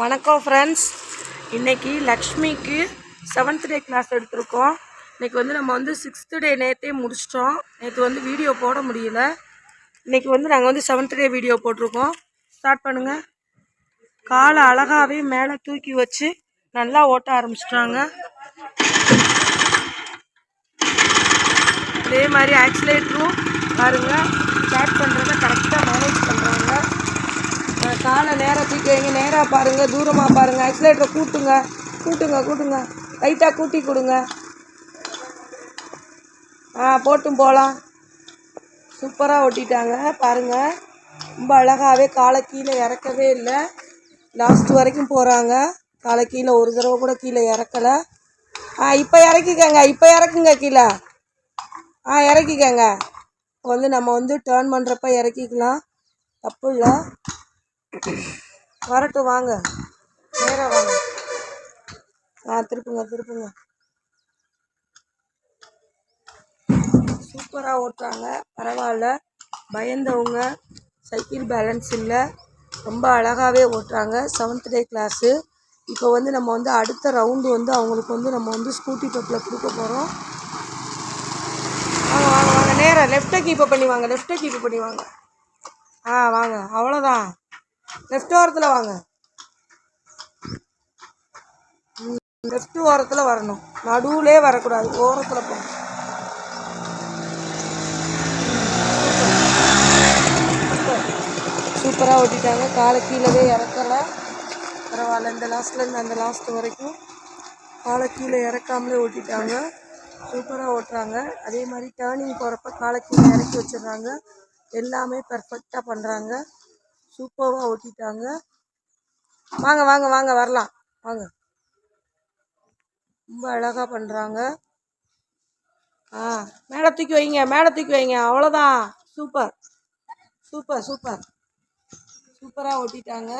வணக்கம் ஃப்ரெண்ட்ஸ். இன்றைக்கி லக்ஷ்மிக்கு 7th டே கிளாஸ் எடுத்திருக்கோம். இன்றைக்கி நம்ம 6th டே நேற்றே முடிச்சிட்டோம். நேற்று வீடியோ போட முடியல. இன்றைக்கி நாங்கள் 7th டே வீடியோ போட்டிருக்கோம். ஸ்டார்ட் பண்ணுங்கள். காலை அழகாகவே மேலே தூக்கி வச்சு நல்லா ஓட்ட ஆரம்பிச்சிட்டாங்க. அதே மாதிரி ஆக்சிலேட்டரும் பாருங்கள், ஸ்டார்ட் பண்ணுறத கரெக்டாக மேனேஜ் பண்ணுறாங்க. காலை நேராக தூக்கி வைங்க, நேராக பாருங்கள், தூரமாக பாருங்கள். ஆக்சிலேட்டரை கூட்டுங்க கூட்டுங்க கூட்டுங்க, லைட்டாக கூட்டி கொடுங்க. போட்டும் போகலாம். சூப்பராக ஓட்டிட்டாங்க பாருங்கள். ரொம்ப அழகாகவே காலை கீழே இறக்கவே இல்லை. லாஸ்ட் வரைக்கும் போகிறாங்க. காலை கீழே ஒரு தடவை கூட கீழே இறக்கலை. இப்போ இறக்கிக்கங்க, இப்போ இறக்குங்க கீழே. இறக்கிக்கங்க. நம்ம டேர்ன் பண்ணுறப்ப இறக்கிக்கலாம், தப்பு இல்லை. வரட்டும், வாங்க, நேராக வாங்க. திருப்புங்க திருப்புங்க. சூப்பராக ஓட்டுறாங்க, பரவாயில்ல. பயந்தவங்க, சைக்கிள் பேலன்ஸ் இல்லை, ரொம்ப அழகாகவே ஓட்டுறாங்க. 7th டே கிளாஸு. இப்போ நம்ம அடுத்த ரவுண்டு அவங்களுக்கு நம்ம ஸ்கூட்டி பப்பில் கொடுக்க போகிறோம். வாங்க வாங்க வாங்க, நேராக லெஃப்ட்டை கீப்பப் பண்ணி வாங்க, லெஃப்ட்டை கீப்பப் பண்ணி வாங்க. வாங்க, அவ்வளோதான். லெஃப்ட் ஓரத்தில் வாங்க, லெஃப்ட் ஓரத்தில் வரணும், நடுவுலே வரக்கூடாது, ஓரத்தில் போங்க. சூப்பராக ஓட்டிட்டாங்க. காலை கீழே இறக்கலை, பரவாயில்ல. இந்த லாஸ்ட்லேருந்து அந்த லாஸ்ட் வரைக்கும் காலை கீழே இறக்காமலே ஓட்டிட்டாங்க. சூப்பராக ஓட்டுறாங்க. அதே மாதிரி டேர்னிங் போகிறப்ப காலை கீழே இறக்கி வச்சிடுறாங்க. எல்லாமே பர்ஃபெக்டாக பண்ணுறாங்க. சூப்பராக ஓட்டிட்டாங்க. வாங்க வாங்க வாங்க, வரலாம், வாங்க. ரொம்ப அழகாக பண்ணுறாங்க. மேலே தூக்கி வைங்க, மேலே தூக்கி வைங்க, அவ்வளோதான். சூப்பர் சூப்பர் சூப்பர், சூப்பராக ஓட்டிட்டாங்க.